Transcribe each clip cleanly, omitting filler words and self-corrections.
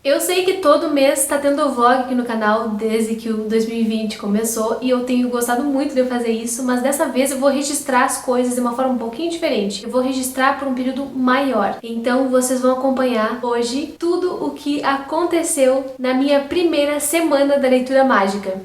Eu sei que todo mês tá tendo vlog aqui no canal desde que o 2020 começou e eu tenho gostado muito de fazer isso, mas dessa vez eu vou registrar as coisas de uma forma um pouquinho diferente. Eu vou registrar por um período maior. Então vocês vão acompanhar hoje tudo o que aconteceu na minha primeira semana da leitura mágica.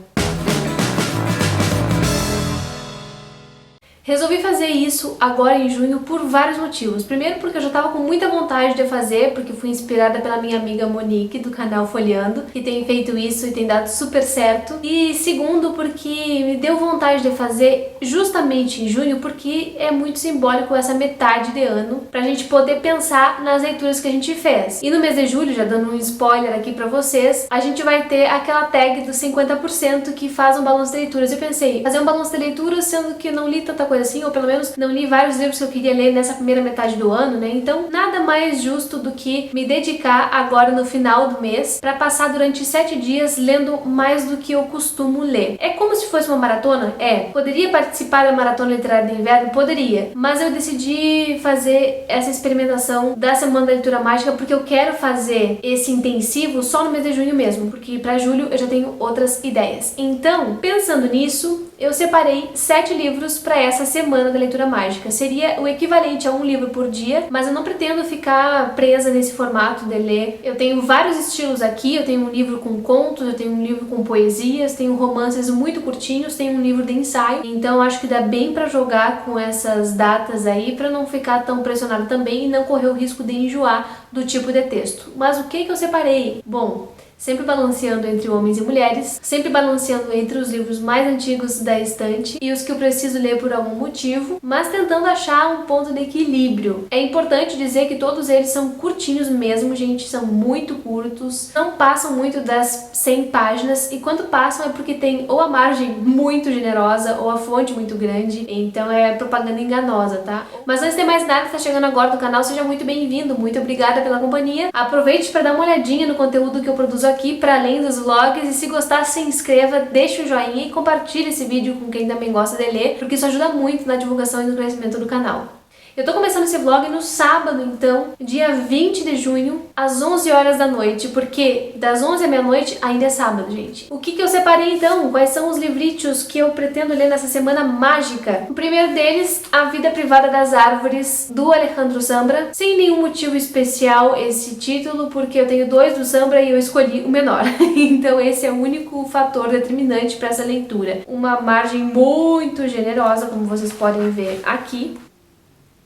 Resolvi fazer isso agora em junho por vários motivos. Primeiro porque eu já estava com muita vontade de fazer, porque fui inspirada pela minha amiga Monique do canal Folheando, que tem feito isso e tem dado super certo. E segundo porque me deu vontade de fazer justamente em junho, porque é muito simbólico essa metade de ano, pra gente poder pensar nas leituras que a gente fez. E no mês de julho, já dando um spoiler aqui pra vocês, a gente vai ter aquela tag dos 50% que faz um balanço de leituras. Eu pensei, fazer um balanço de leituras sendo que eu não li tanta coisa assim, ou pelo menos não li vários livros que eu queria ler nessa primeira metade do ano, né? Então, nada mais justo do que me dedicar agora no final do mês para passar durante 7 dias lendo mais do que eu costumo ler. É como se fosse uma maratona? É. Poderia participar da maratona literária de inverno? Poderia. Mas eu decidi fazer essa experimentação da Semana da Leitura Mágica porque eu quero fazer esse intensivo só no mês de junho mesmo, porque para julho eu já tenho outras ideias. Então, pensando nisso, eu separei 7 livros para essa semana da leitura mágica. Seria o equivalente a um livro por dia, mas eu não pretendo ficar presa nesse formato de ler. Eu tenho vários estilos aqui, eu tenho um livro com contos, eu tenho um livro com poesias, tenho romances muito curtinhos, tenho um livro de ensaio, então acho que dá bem para jogar com essas datas aí, para não ficar tão pressionado também e não correr o risco de enjoar do tipo de texto. Mas o que eu separei? Bom, sempre balanceando entre homens e mulheres, sempre balanceando entre os livros mais antigos da estante e os que eu preciso ler por algum motivo, mas tentando achar um ponto de equilíbrio. É importante dizer que todos eles são curtinhos mesmo, gente, são muito curtos, não passam muito das 100 páginas e quando passam é porque tem ou a margem muito generosa ou a fonte muito grande, então é propaganda enganosa, tá? Mas antes de mais nada, que tá chegando agora no canal, seja muito bem-vindo, muito obrigada pela companhia. Aproveite para dar uma olhadinha no conteúdo que eu produzo aqui para além dos vlogs e se gostar, se inscreva, deixe o joinha e compartilhe esse vídeo com quem também gosta de ler, porque isso ajuda muito na divulgação e no crescimento do canal. Eu tô começando esse vlog no sábado, então, dia 20 de junho, às 11 horas da noite, porque das 11 à meia-noite ainda é sábado, gente. O que eu separei então? Quais são os livritos que eu pretendo ler nessa semana mágica? O primeiro deles, A Vida Privada das Árvores, do Alejandro Zambra. Sem nenhum motivo especial esse título, porque eu tenho 2 do Zambra e eu escolhi o menor. Então esse é o único fator determinante para essa leitura. Uma margem muito generosa, como vocês podem ver aqui.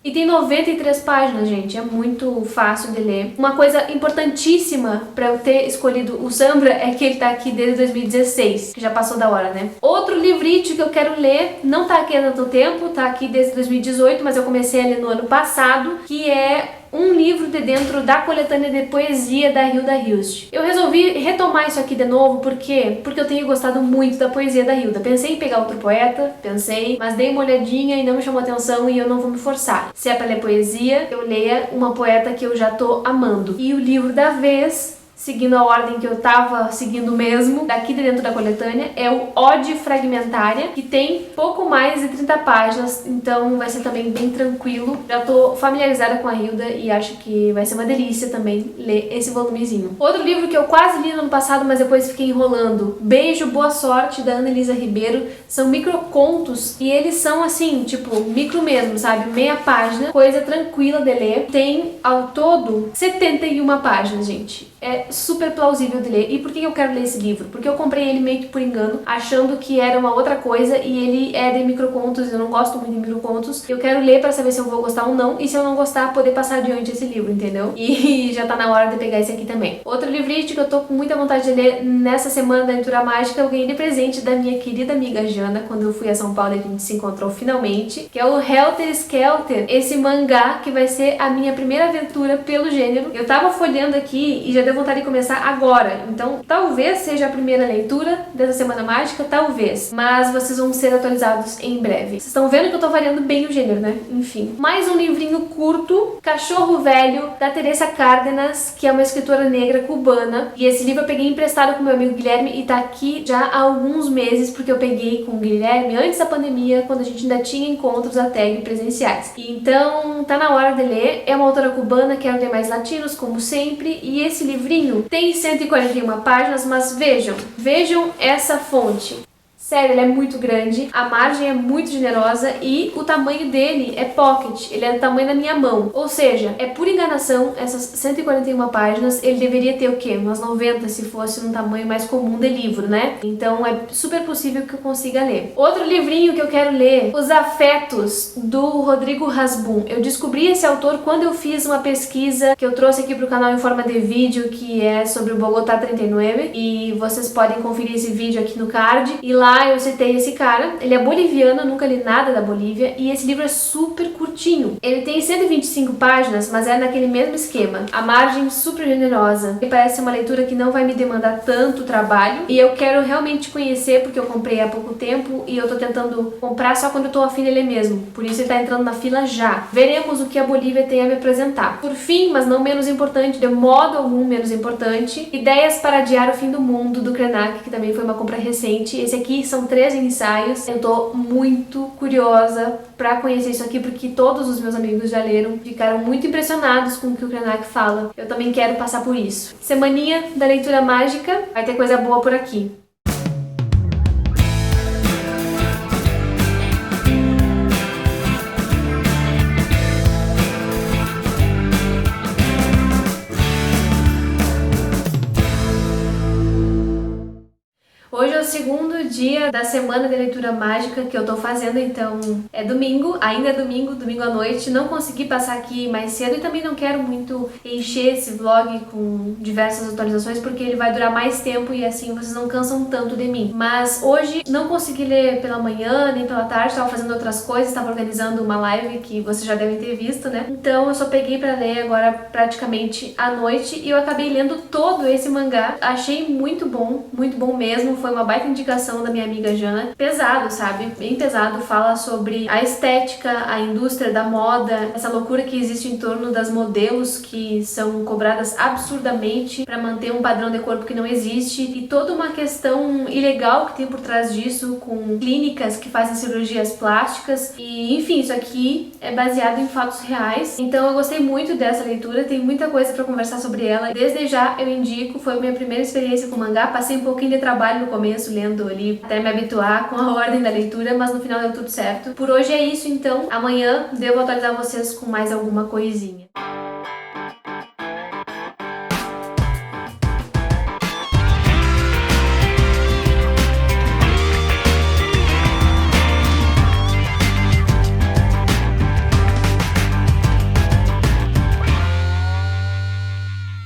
E tem 93 páginas, gente, é muito fácil de ler. Uma coisa importantíssima para eu ter escolhido o Zambra é que ele tá aqui desde 2016, que já passou da hora, né? Outro livrito que eu quero ler, não tá aqui há tanto tempo, tá aqui desde 2018, mas eu comecei a ler no ano passado, que é um livro de dentro da coletânea de poesia da Hilda Hilst. Eu resolvi retomar isso aqui de novo, por quê? Porque eu tenho gostado muito da poesia da Hilda. Pensei em pegar outro poeta, mas dei uma olhadinha e não me chamou atenção e eu não vou me forçar. Se é pra ler poesia, eu leia uma poeta que eu já tô amando. E o livro da vez, seguindo a ordem que eu tava seguindo mesmo, daqui de dentro da coletânea, é o Ode Fragmentária, que tem pouco mais de 30 páginas, então vai ser também bem tranquilo. Já tô familiarizada com a Hilda e acho que vai ser uma delícia também ler esse volumezinho. Outro livro que eu quase li no ano passado, mas depois fiquei enrolando, Beijo, Boa Sorte, da Ana Elisa Ribeiro. São microcontos e eles são assim, tipo, micro mesmo, sabe? Meia página, coisa tranquila de ler. Tem, ao todo, 71 páginas, gente. É super plausível de ler. E por que eu quero ler esse livro? Porque eu comprei ele meio que por engano, achando que era uma outra coisa e ele é de microcontos, eu não gosto muito de microcontos. Eu quero ler pra saber se eu vou gostar ou não e se eu não gostar, poder passar adiante esse livro, entendeu? E já tá na hora de pegar esse aqui também. Outro livrito que eu tô com muita vontade de ler nessa semana da leitura mágica, eu ganhei de presente da minha querida amiga Jana, quando eu fui a São Paulo e a gente se encontrou finalmente, que é o Helter Skelter, esse mangá que vai ser a minha primeira aventura pelo gênero. Eu tava folheando aqui e já deu vontade de começar agora, então talvez seja a primeira leitura dessa semana mágica, talvez, mas vocês vão ser atualizados em breve. Vocês estão vendo que eu tô variando bem o gênero, né? Enfim. Mais um livrinho curto, Cachorro Velho, da Teresa Cárdenas, que é uma escritora negra cubana, e esse livro eu peguei emprestado com meu amigo Guilherme e tá aqui já há alguns meses, porque eu peguei com o Guilherme antes da pandemia, quando a gente ainda tinha encontros até presenciais. Então tá na hora de ler. É uma autora cubana, quero ler mais latinos, como sempre, e esse livro livrinho tem 141 páginas, mas vejam essa fonte. Sério, ele é muito grande, a margem é muito generosa e o tamanho dele é pocket, ele é do tamanho da minha mão. Ou seja, é por enganação, essas 141 páginas, ele deveria ter o quê? Umas 90 se fosse um tamanho mais comum de livro, né? Então é super possível que eu consiga ler. Outro livrinho que eu quero ler, Os Afetos, do Rodrigo Hasbun. Eu descobri esse autor quando eu fiz uma pesquisa que eu trouxe aqui pro canal em forma de vídeo, que é sobre o Bogotá 39, e vocês podem conferir esse vídeo aqui no card. E lá eu citei esse cara, ele é boliviano, nunca li nada da Bolívia, e esse livro é super curtinho. Ele tem 125 páginas, mas é naquele mesmo esquema. A margem super generosa. Me parece uma leitura que não vai me demandar tanto trabalho, e eu quero realmente conhecer, porque eu comprei há pouco tempo, e eu tô tentando comprar só quando eu tô afim de ler mesmo. Por isso ele tá entrando na fila já. Veremos o que a Bolívia tem a me apresentar. Por fim, mas não menos importante, de modo algum menos importante, Ideias para Adiar o Fim do Mundo, do Krenak, que também foi uma compra recente. Esse aqui são 3 ensaios. Eu tô muito curiosa pra conhecer isso aqui, porque todos os meus amigos já leram, ficaram muito impressionados com o que o Krenak fala. Eu também quero passar por isso. Semaninha da leitura mágica, vai ter coisa boa por aqui. Hoje é o segundo dia da semana de leitura mágica que eu tô fazendo, então é domingo, ainda é domingo à noite. Não consegui passar aqui mais cedo e também não quero muito encher esse vlog com diversas atualizações, porque ele vai durar mais tempo e assim vocês não cansam tanto de mim. Mas hoje não consegui ler pela manhã nem pela tarde, tava fazendo outras coisas, tava organizando uma live que vocês já devem ter visto, né? Então eu só peguei pra ler agora praticamente à noite e eu acabei lendo todo esse mangá. Achei muito bom mesmo. Foi uma baita indicação da minha amiga Jana. Pesado, sabe? Bem pesado. Fala sobre a estética, a indústria da moda, essa loucura que existe em torno das modelos que são cobradas absurdamente para manter um padrão de corpo que não existe, e toda uma questão ilegal que tem por trás disso, com clínicas que fazem cirurgias plásticas. E enfim, isso aqui é baseado em fatos reais. Então eu gostei muito dessa leitura, tem muita coisa para conversar sobre ela. Desde já eu indico, foi a minha primeira experiência com mangá. Passei um pouquinho de trabalho no começo lendo ali, até me habituar com a ordem da leitura, mas no final deu tudo certo. Por hoje é isso então, amanhã devo atualizar vocês com mais alguma coisinha.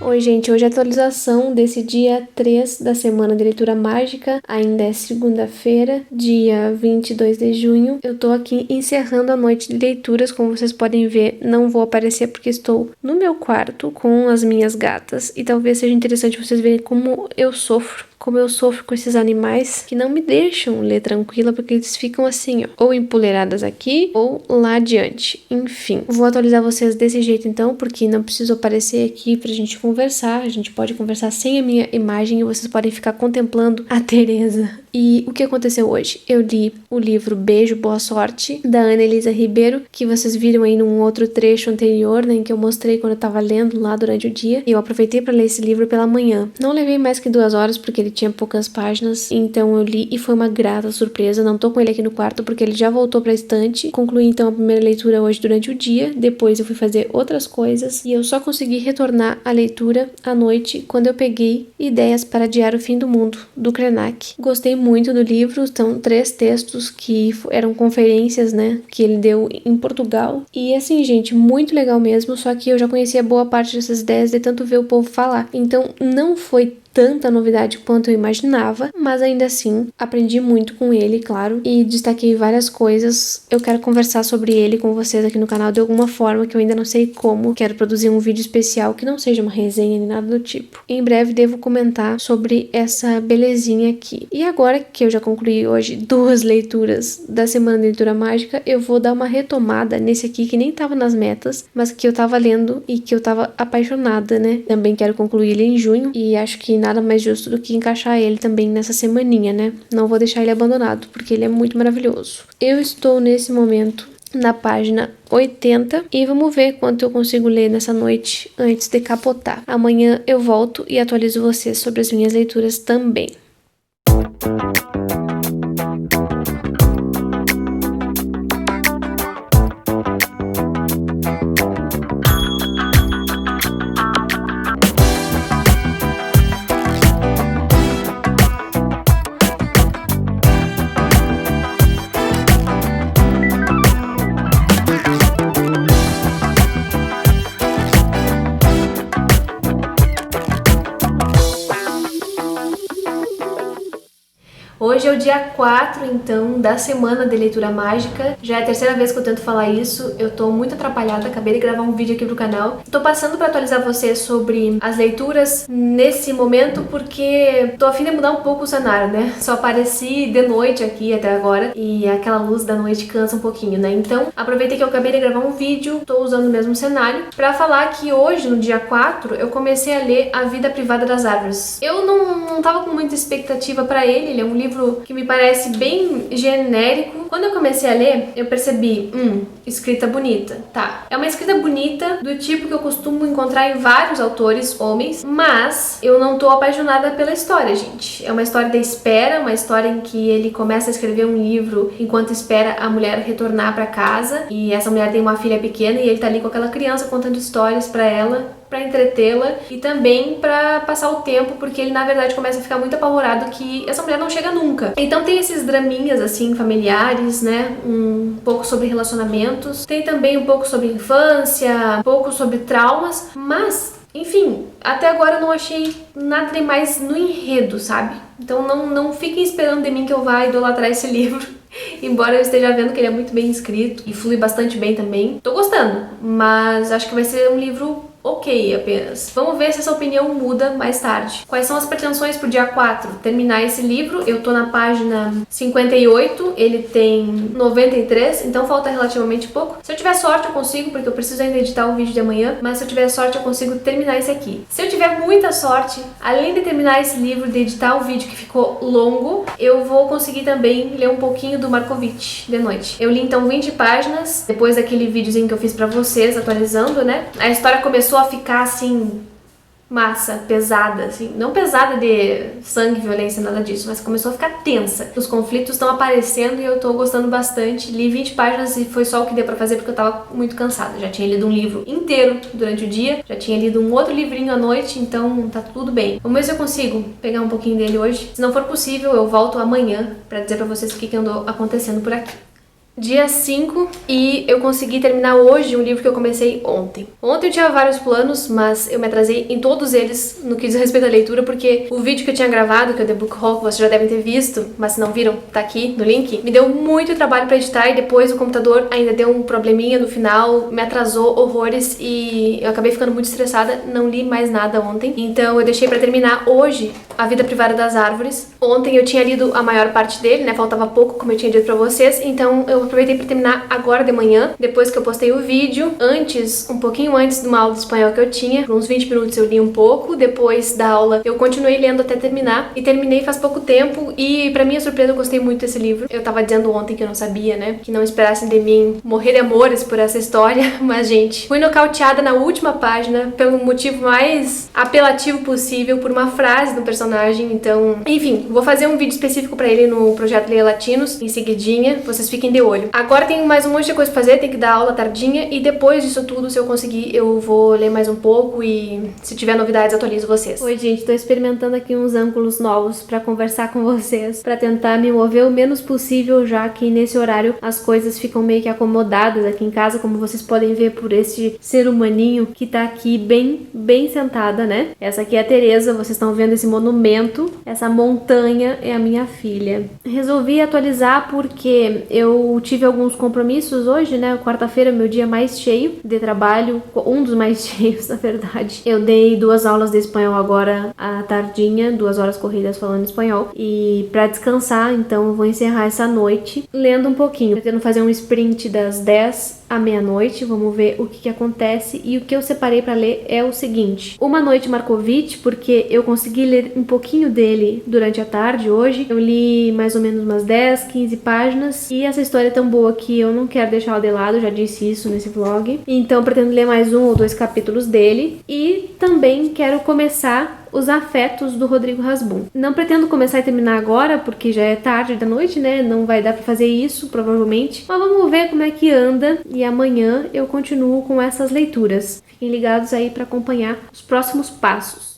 Oi gente, hoje é a atualização desse dia 3 da semana de leitura mágica, ainda é segunda-feira, dia 22 de junho. Eu tô aqui encerrando a noite de leituras, como vocês podem ver, não vou aparecer porque estou no meu quarto com as minhas gatas, e talvez seja interessante vocês verem como eu sofro com esses animais que não me deixam ler tranquila, porque eles ficam assim, ó, ou empoleiradas aqui ou lá adiante. Enfim, vou atualizar vocês desse jeito então, porque não preciso aparecer aqui pra gente conversar. A gente pode conversar sem a minha imagem e vocês podem ficar contemplando a Teresa. E o que aconteceu hoje? Eu li o livro Beijo, Boa Sorte, da Ana Elisa Ribeiro, que vocês viram aí num outro trecho anterior, né, em que eu mostrei quando eu tava lendo lá durante o dia. E eu aproveitei para ler esse livro pela manhã. Não levei mais que 2 horas, porque ele tinha poucas páginas, então eu li e foi uma grata surpresa. Não tô com ele aqui no quarto porque ele já voltou pra estante. Concluí então a primeira leitura hoje durante o dia, depois eu fui fazer outras coisas e eu só consegui retornar à leitura à noite, quando eu peguei Ideias para Adiar o Fim do Mundo, do Krenak. Gostei muito do livro, são 3 textos que eram conferências, né, que ele deu em Portugal, e assim, gente, muito legal mesmo, só que eu já conhecia boa parte dessas ideias de tanto ver o povo falar, então não foi tanta novidade quanto eu imaginava, mas ainda assim aprendi muito com ele, claro, e destaquei várias coisas. Eu quero conversar sobre ele com vocês aqui no canal de alguma forma, que eu ainda não sei como. Quero produzir um vídeo especial que não seja uma resenha nem nada do tipo. Em breve devo comentar sobre essa belezinha aqui. E agora que eu já concluí hoje 2 leituras da semana de leitura mágica, eu vou dar uma retomada nesse aqui que nem tava nas metas, mas que eu tava lendo e que eu tava apaixonada, né? Também quero concluir ele em junho e acho que nada mais justo do que encaixar ele também nessa semaninha, né? Não vou deixar ele abandonado, porque ele é muito maravilhoso. Eu estou nesse momento na página 80 e vamos ver quanto eu consigo ler nessa noite antes de capotar. Amanhã eu volto e atualizo vocês sobre as minhas leituras também. Hoje é o dia 4, então, da semana de leitura mágica. Já é a terceira vez que eu tento falar isso. Eu tô muito atrapalhada, acabei de gravar um vídeo aqui pro canal. Tô passando pra atualizar vocês sobre as leituras nesse momento, porque tô a fim de mudar um pouco o cenário, né? Só apareci de noite aqui até agora, e aquela luz da noite cansa um pouquinho, né? Então, aproveitei que eu acabei de gravar um vídeo, tô usando o mesmo cenário, pra falar que hoje, no dia 4, eu comecei a ler A Vida Privada das Árvores. Eu não tava com muita expectativa pra ele é um livro que me parece bem genérico. Quando eu comecei a ler, eu percebi, escrita bonita. Tá, é uma escrita bonita do tipo que eu costumo encontrar em vários autores homens, mas eu não tô apaixonada pela história, gente. É uma história da espera, uma história em que ele começa a escrever um livro enquanto espera a mulher retornar pra casa, e essa mulher tem uma filha pequena e ele tá ali com aquela criança contando histórias pra ela, pra entretê-la e também pra passar o tempo, porque ele na verdade começa a ficar muito apavorado que essa mulher não chega nunca. Então tem esses draminhas assim familiares, né, um pouco sobre relacionamentos, tem também um pouco sobre infância, um pouco sobre traumas, mas enfim, até agora eu não achei nada demais no enredo, sabe? Então não fiquem esperando de mim que eu vá idolatrar esse livro. Embora eu esteja vendo que ele é muito bem escrito e flui bastante bem também. Tô gostando, mas acho que vai ser um livro ok apenas. Vamos ver se essa opinião muda mais tarde. Quais são as pretensões pro dia 4? Terminar esse livro. Eu tô na página 58, ele tem 93, então falta relativamente pouco. Se eu tiver sorte eu consigo, porque eu preciso ainda editar o vídeo de amanhã, mas se eu tiver sorte eu consigo terminar esse aqui. Se eu tiver muita sorte, além de terminar esse livro, de editar o vídeo que ficou longo, eu vou conseguir também ler um pouquinho do Markovitch de noite. Eu li então 20 páginas, depois daquele videozinho que eu fiz pra vocês, atualizando, né? A história começou a ficar assim, massa, pesada, assim, não pesada de sangue, violência, nada disso, mas começou a ficar tensa. Os conflitos estão aparecendo e eu tô gostando bastante. Li 20 páginas e foi só o que deu pra fazer porque eu tava muito cansada. Já tinha lido um livro inteiro durante o dia, já tinha lido um outro livrinho à noite, então tá tudo bem. Vamos ver se eu consigo pegar um pouquinho dele hoje. Se não for possível, eu volto amanhã pra dizer pra vocês o que andou acontecendo por aqui. Dia 5 e eu consegui terminar hoje um livro que eu comecei ontem. Ontem eu tinha vários planos, mas eu me atrasei em todos eles no que diz respeito à leitura, porque o vídeo que eu tinha gravado, que é o The Book Haul, que vocês já devem ter visto, mas se não viram, tá aqui no link, me deu muito trabalho pra editar e depois o computador ainda deu um probleminha no final, me atrasou horrores e eu acabei ficando muito estressada, não li mais nada ontem. Então eu deixei pra terminar hoje A Vida Privada das Árvores. Ontem eu tinha lido a maior parte dele, né, faltava pouco, como eu tinha dito pra vocês, então eu aproveitei para terminar agora de manhã, depois que eu postei o vídeo. Antes, um pouquinho antes de uma aula de espanhol que eu tinha, por uns 20 minutos eu li um pouco, depois da aula eu continuei lendo até terminar, e terminei faz pouco tempo, e pra minha surpresa eu gostei muito desse livro. Eu tava dizendo ontem que eu não sabia, né, que não esperassem de mim morrer de amores por essa história, mas gente, fui nocauteada na última página pelo motivo mais apelativo possível, por uma frase do personagem. Então, enfim, vou fazer um vídeo específico pra ele no projeto Leia Latinos, em seguidinha, vocês fiquem de olho. Agora tem mais um monte de coisa pra fazer, tem que dar aula tardinha, e depois disso tudo, se eu conseguir, eu vou ler mais um pouco e se tiver novidades atualizo vocês. Oi gente, tô experimentando aqui uns ângulos novos pra conversar com vocês, pra tentar me mover o menos possível, já que nesse horário as coisas ficam meio que acomodadas aqui em casa, como vocês podem ver por esse ser humaninho que tá aqui bem sentada, né? Essa aqui é a Tereza, vocês estão vendo esse monumento, essa montanha é a minha filha. Resolvi atualizar porque eu tive alguns compromissos hoje, né? Quarta-feira é meu dia mais cheio de trabalho, um dos mais cheios, na verdade. Eu dei 2 aulas de espanhol agora à tardinha, 2 horas corridas falando espanhol, e pra descansar, então eu vou encerrar essa noite lendo um pouquinho. Pretendo fazer um sprint das 10 à meia-noite, vamos ver o que acontece, e o que eu separei pra ler é o seguinte: Uma Noite Markovitch, porque eu consegui ler um pouquinho dele durante à tarde hoje. Eu li mais ou menos umas 10, 15 páginas e essa história é tão boa que eu não quero deixar ela de lado, eu já disse isso nesse vlog. Então pretendo ler mais 1 ou 2 capítulos dele e também quero começar Os Afetos do Rodrigo Hasbun. Não pretendo começar e terminar agora, porque já é tarde da noite, né? Não vai dar pra fazer isso, provavelmente. Mas vamos ver como é que anda e amanhã eu continuo com essas leituras. Fiquem ligados aí pra acompanhar os próximos passos.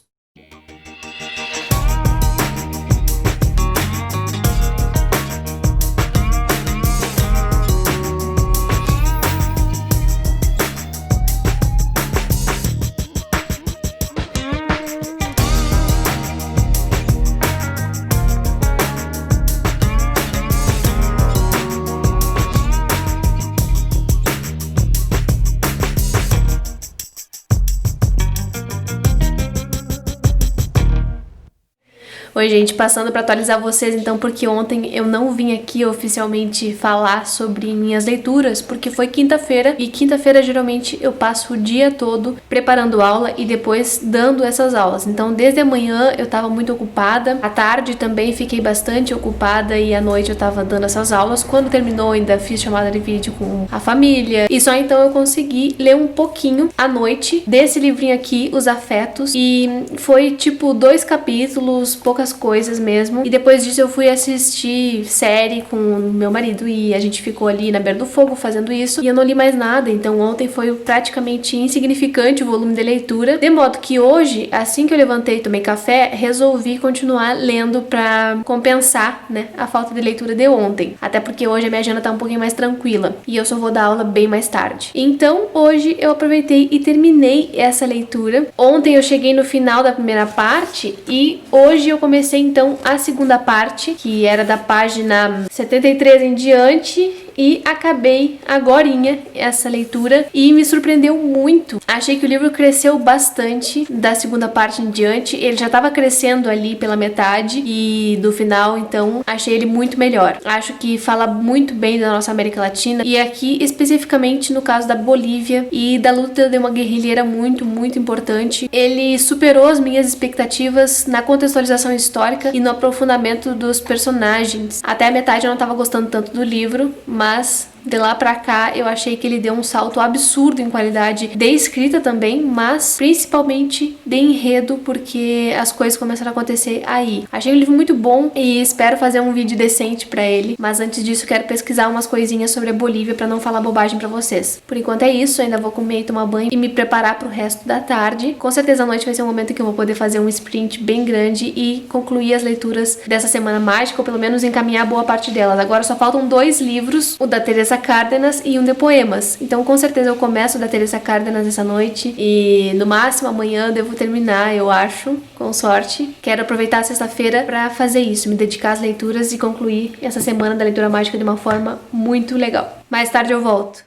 Oi gente, passando para atualizar vocês então, porque ontem eu não vim aqui oficialmente falar sobre minhas leituras, porque foi quinta-feira, e quinta-feira geralmente eu passo o dia todo preparando aula e depois dando essas aulas. Então desde a manhã eu tava muito ocupada, à tarde também fiquei bastante ocupada e à noite eu tava dando essas aulas. Quando terminou ainda fiz chamada de vídeo com a família e só então eu consegui ler um pouquinho à noite desse livrinho aqui, Os Afetos, e foi tipo 2 capítulos, poucas coisas mesmo, e depois disso eu fui assistir série com meu marido e a gente ficou ali na beira do fogo fazendo isso e eu não li mais nada. Então ontem foi praticamente insignificante o volume de leitura, de modo que hoje, assim que eu levantei e tomei café, resolvi continuar lendo pra compensar, né, a falta de leitura de ontem, até porque hoje a minha agenda tá um pouquinho mais tranquila e eu só vou dar aula bem mais tarde. Então hoje eu aproveitei e terminei essa leitura. Ontem eu cheguei no final da primeira parte e hoje eu comecei então a segunda parte, que era da página 73 em diante, e acabei agorinha essa leitura e me surpreendeu muito. Achei que o livro cresceu bastante da segunda parte em diante, ele já estava crescendo ali pela metade e do final, então achei ele muito melhor. Acho que fala muito bem da nossa América Latina e aqui especificamente no caso da Bolívia e da luta de uma guerrilheira muito, muito importante. Ele superou as minhas expectativas na contextualização histórica e no aprofundamento dos personagens. Até a metade eu não estava gostando tanto do livro, mas de lá pra cá eu achei que ele deu um salto absurdo em qualidade de escrita também, mas principalmente de enredo, porque as coisas começaram a acontecer aí. Achei o livro muito bom e espero fazer um vídeo decente pra ele, mas antes disso quero pesquisar umas coisinhas sobre a Bolívia pra não falar bobagem pra vocês. Por enquanto é isso, ainda vou comer e tomar banho e me preparar pro resto da tarde. Com certeza a noite vai ser um momento que eu vou poder fazer um sprint bem grande e concluir as leituras dessa semana mágica, ou pelo menos encaminhar boa parte delas. Agora só faltam 2 livros, o da Teresa Cárdenas e um de poemas. Então com certeza eu começo o da Teresa Cárdenas essa noite e no máximo amanhã devo terminar, eu acho, com sorte. Quero aproveitar a sexta-feira pra fazer isso, me dedicar às leituras e concluir essa semana da leitura mágica de uma forma muito legal. Mais tarde eu volto.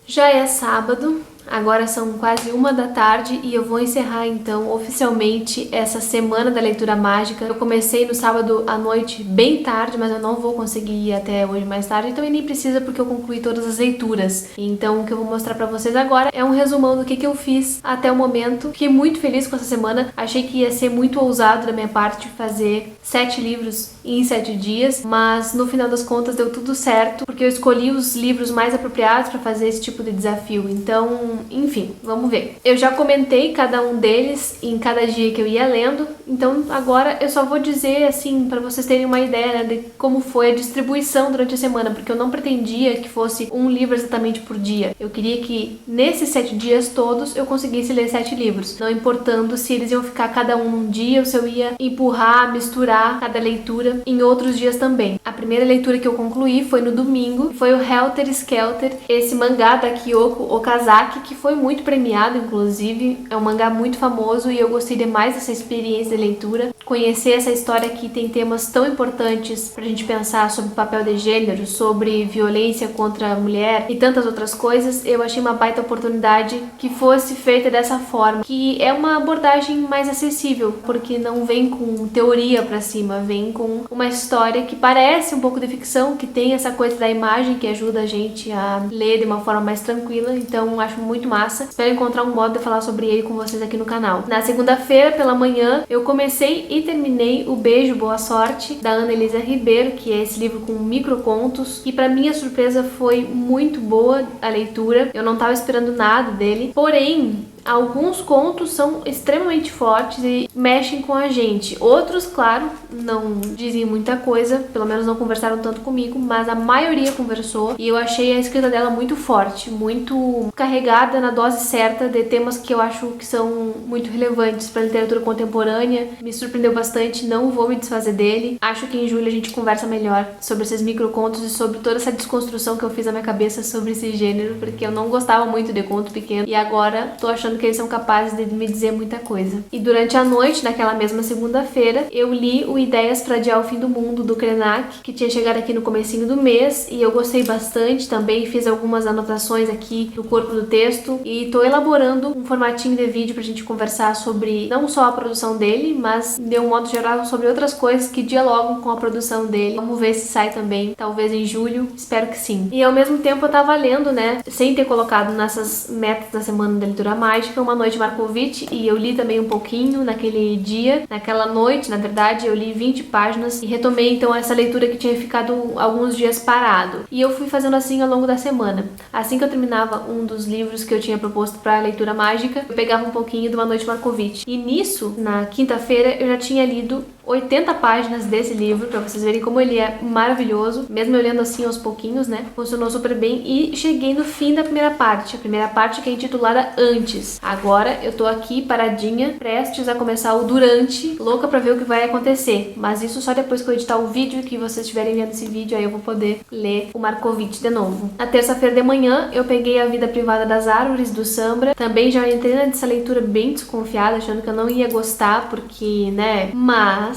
Já é sábado, agora são quase 1 da tarde e eu vou encerrar então oficialmente essa semana da leitura mágica. Eu comecei no sábado à noite bem tarde, mas eu não vou conseguir ir até hoje mais tarde, então nem precisa porque eu concluí todas as leituras. Então o que eu vou mostrar pra vocês agora é um resumão do que eu fiz até o momento. Fiquei muito feliz com essa semana, achei que ia ser muito ousado da minha parte fazer 7 livros em 7 dias, mas no final das contas deu tudo certo, porque eu escolhi os livros mais apropriados para fazer esse tipo de desafio. Então, enfim, vamos ver. Eu já comentei cada um deles em cada dia que eu ia lendo, então agora eu só vou dizer assim, para vocês terem uma ideia, né, de como foi a distribuição durante a semana, porque eu não pretendia que fosse um livro exatamente por dia. Eu queria que nesses 7 dias todos eu conseguisse ler 7 livros, não importando se eles iam ficar cada um num dia ou se eu ia empurrar, misturar cada leitura em outros dias também. A primeira leitura que eu concluí foi no domingo, foi o Helter Skelter, esse mangá da Kyoko Okazaki, que foi muito premiado, inclusive. É um mangá muito famoso e eu gostei demais dessa experiência de leitura. Conhecer essa história que tem temas tão importantes pra gente pensar sobre o papel de gênero, sobre violência contra a mulher e tantas outras coisas, eu achei uma baita oportunidade que fosse feita dessa forma, que é uma abordagem mais acessível, porque não vem com teoria pra cima, vem com uma história que parece um pouco de ficção, que tem essa coisa da imagem que ajuda a gente a ler de uma forma mais tranquila, então acho muito massa. Espero encontrar um modo de falar sobre ele com vocês aqui no canal. Na segunda-feira, pela manhã, eu comecei e terminei O Beijo, Boa Sorte, da Ana Elisa Ribeiro, que é esse livro com microcontos, e pra minha surpresa foi muito boa a leitura. Eu não tava esperando nada dele, porém alguns contos são extremamente fortes e mexem com a gente. Outros, claro, não dizem muita coisa, pelo menos não conversaram tanto comigo, mas a maioria conversou e eu achei a escrita dela muito forte, muito carregada na dose certa de temas que eu acho que são muito relevantes para a literatura contemporânea. Me surpreendeu bastante, não vou me desfazer dele. Acho que em julho a gente conversa melhor sobre esses microcontos e sobre toda essa desconstrução que eu fiz na minha cabeça sobre esse gênero, porque eu não gostava muito de conto pequeno e agora tô achando que eles são capazes de me dizer muita coisa. E durante a noite, naquela mesma segunda-feira, eu li o Ideias para Adiar o Fim do Mundo, do Krenak, que tinha chegado aqui no comecinho do mês, e eu gostei bastante também, fiz algumas anotações aqui no corpo do texto, e tô elaborando um formatinho de vídeo pra gente conversar sobre não só a produção dele, mas de um modo geral sobre outras coisas que dialogam com a produção dele. Vamos ver se sai também, talvez em julho, espero que sim. E ao mesmo tempo eu tava lendo, né, sem ter colocado nessas metas da Semana da Leitura Mágica, Uma Noite Markovitch, e eu li também um pouquinho naquele dia, naquela noite, na verdade, eu li 20 páginas e retomei então essa leitura que tinha ficado alguns dias parado. E eu fui fazendo assim ao longo da semana. Assim que eu terminava um dos livros que eu tinha proposto para a leitura mágica, eu pegava um pouquinho de Uma Noite Markovitch. E nisso, na quinta-feira, eu já tinha lido 80 páginas desse livro, pra vocês verem como ele é maravilhoso, mesmo eu lendo assim aos pouquinhos, né? Funcionou super bem e cheguei no fim da primeira parte, a primeira parte que é intitulada Antes. Agora eu tô aqui paradinha, prestes a começar o Durante, louca pra ver o que vai acontecer, mas isso só depois que eu editar o vídeo e que vocês estiverem vendo esse vídeo, aí eu vou poder ler o Markovitch de novo. Na terça-feira de manhã eu peguei A Vida Privada das Árvores, do Sambra, também já entrei nessa leitura bem desconfiada, achando que eu não ia gostar, porque, né, mas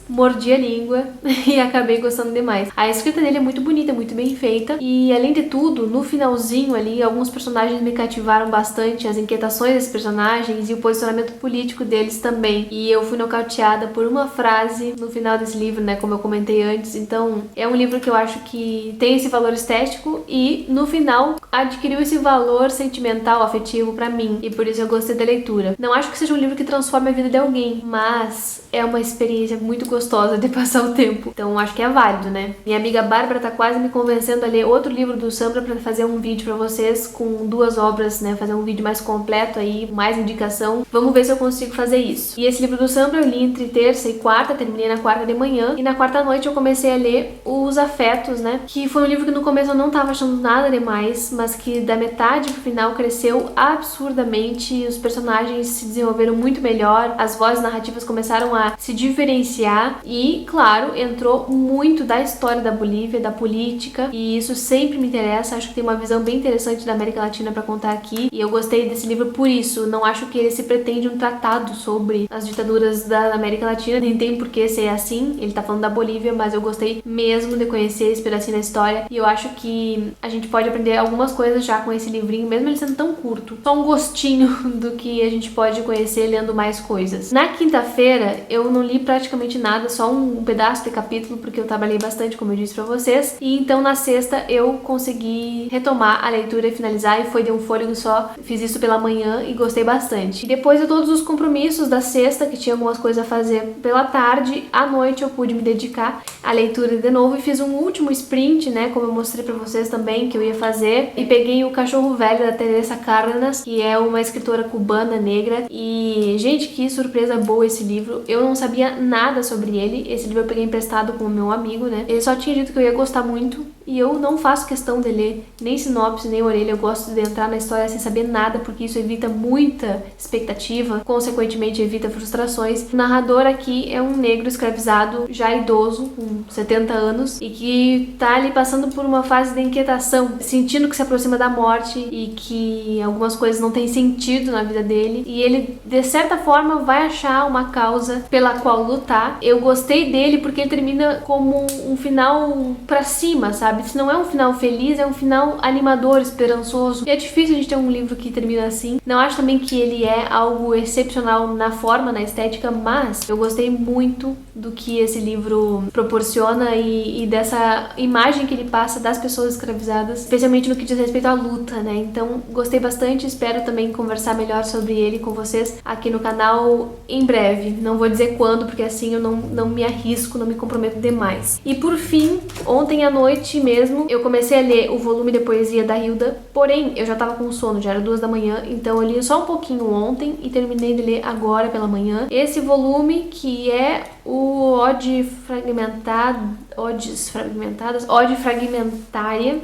mordi a língua e acabei gostando demais. A escrita dele é muito bonita, muito bem feita e, além de tudo, no finalzinho ali, alguns personagens me cativaram bastante, as inquietações desses personagens e o posicionamento político deles também. E eu fui nocauteada por uma frase no final desse livro, né, como eu comentei antes. Então, é um livro que eu acho que tem esse valor estético e, no final, adquiriu esse valor sentimental, afetivo pra mim. E por isso eu gostei da leitura. Não acho que seja um livro que transforme a vida de alguém, mas é uma experiência muito gostosa de passar o tempo. Então acho que é válido, né? Minha amiga Bárbara tá quase me convencendo a ler outro livro do Sambra pra fazer um vídeo pra vocês com 2 obras, né? Fazer um vídeo mais completo aí, mais indicação. Vamos ver se eu consigo fazer isso. E esse livro do Sambra eu li entre terça e quarta, terminei na quarta de manhã. E na quarta noite eu comecei a ler Os Afetos, né? Que foi um livro que no começo eu não tava achando nada demais, mas que da metade pro final cresceu absurdamente. Os personagens se desenvolveram muito melhor, as vozes narrativas começaram a se diferenciar e, claro, entrou muito da história da Bolívia, da política, e isso sempre me interessa. Acho que tem uma visão bem interessante da América Latina para contar aqui e eu gostei desse livro por isso. Não acho que ele se pretende um tratado sobre as ditaduras da América Latina, nem tem por que ser assim. Ele tá falando da Bolívia, mas eu gostei mesmo de conhecer esse pedacinho da história e eu acho que a gente pode aprender algumas coisas já com esse livrinho, mesmo ele sendo tão curto. Só um gostinho do que a gente pode conhecer lendo mais coisas. Na quinta-feira, eu não li praticamente nada, só um pedaço de capítulo, porque eu trabalhei bastante, como eu disse pra vocês. E então na sexta eu consegui retomar a leitura e finalizar, e foi de um fôlego só. Fiz isso pela manhã e gostei bastante. E depois de todos os compromissos da sexta, que tinha algumas coisas a fazer pela tarde, à noite eu pude me dedicar à leitura de novo e fiz um último sprint, né, como eu mostrei pra vocês também que eu ia fazer. E peguei O Cachorro Velho, da Teresa Cárdenas, que é uma escritora cubana negra. E, gente, que surpresa boa esse livro. Eu não sabia nada sobre ele. Esse livro eu peguei emprestado com o meu amigo, né? Ele só tinha dito que eu ia gostar muito e eu não faço questão de ler nem sinopse, nem orelha. Eu gosto de entrar na história sem saber nada, porque isso evita muita expectativa, consequentemente evita frustrações. O narrador aqui é um negro escravizado, já idoso, com 70 anos, e que tá ali passando por uma fase de inquietação, sentindo que se aproxima da morte e que algumas coisas não têm sentido na vida dele, e ele, de certa forma, vai achar uma causa pela qual lutar. Eu gostei dele porque ele termina como um final pra cima, sabe? Se não é um final feliz, é um final animador, esperançoso. E é difícil a gente ter um livro que termina assim. Não acho também que ele é algo excepcional na forma, na estética, mas eu gostei muito do que esse livro proporciona e dessa imagem que ele passa das pessoas escravizadas, especialmente no que diz respeito à luta, né? Então, gostei bastante, espero também conversar melhor sobre ele com vocês aqui no canal em breve. Não vou dizer quando, porque assim eu não me arrisco, não me comprometo demais. E por fim, ontem à noite mesmo, eu comecei a ler o volume de poesia da Hilda, porém, eu já tava com sono, já era 2 da manhã, então eu li só um pouquinho ontem e terminei de ler agora pela manhã. Esse volume, que é o Ode Fragmentária,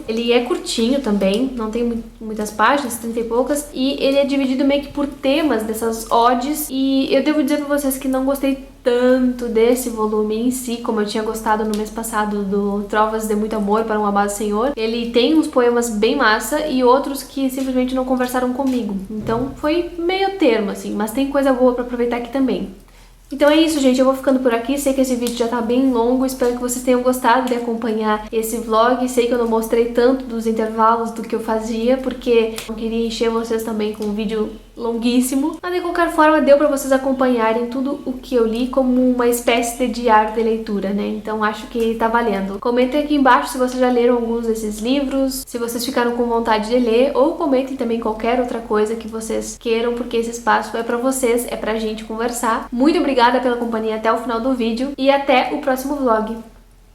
ele é curtinho também, não tem muitas páginas, 30 e poucas, e ele é dividido meio que por temas dessas odes, e eu devo dizer pra vocês que não gostei tanto desse volume em si, como eu tinha gostado no mês passado do Trovas de Muito Amor para um Amado Senhor. Ele tem uns poemas bem massa e outros que simplesmente não conversaram comigo, então foi meio termo assim, mas tem coisa boa pra aproveitar aqui também. Então é isso, gente, eu vou ficando por aqui, sei que esse vídeo já tá bem longo, espero que vocês tenham gostado de acompanhar esse vlog, sei que eu não mostrei tanto dos intervalos do que eu fazia, porque não queria encher vocês também com um vídeo longuíssimo, mas de qualquer forma deu pra vocês acompanharem tudo o que eu li como uma espécie de diário de leitura, né? Então acho que tá valendo. Comentem aqui embaixo se vocês já leram alguns desses livros, se vocês ficaram com vontade de ler, ou comentem também qualquer outra coisa que vocês queiram, porque esse espaço é pra vocês, é pra gente conversar. Muito obrigada pela companhia até o final do vídeo e até o próximo vlog.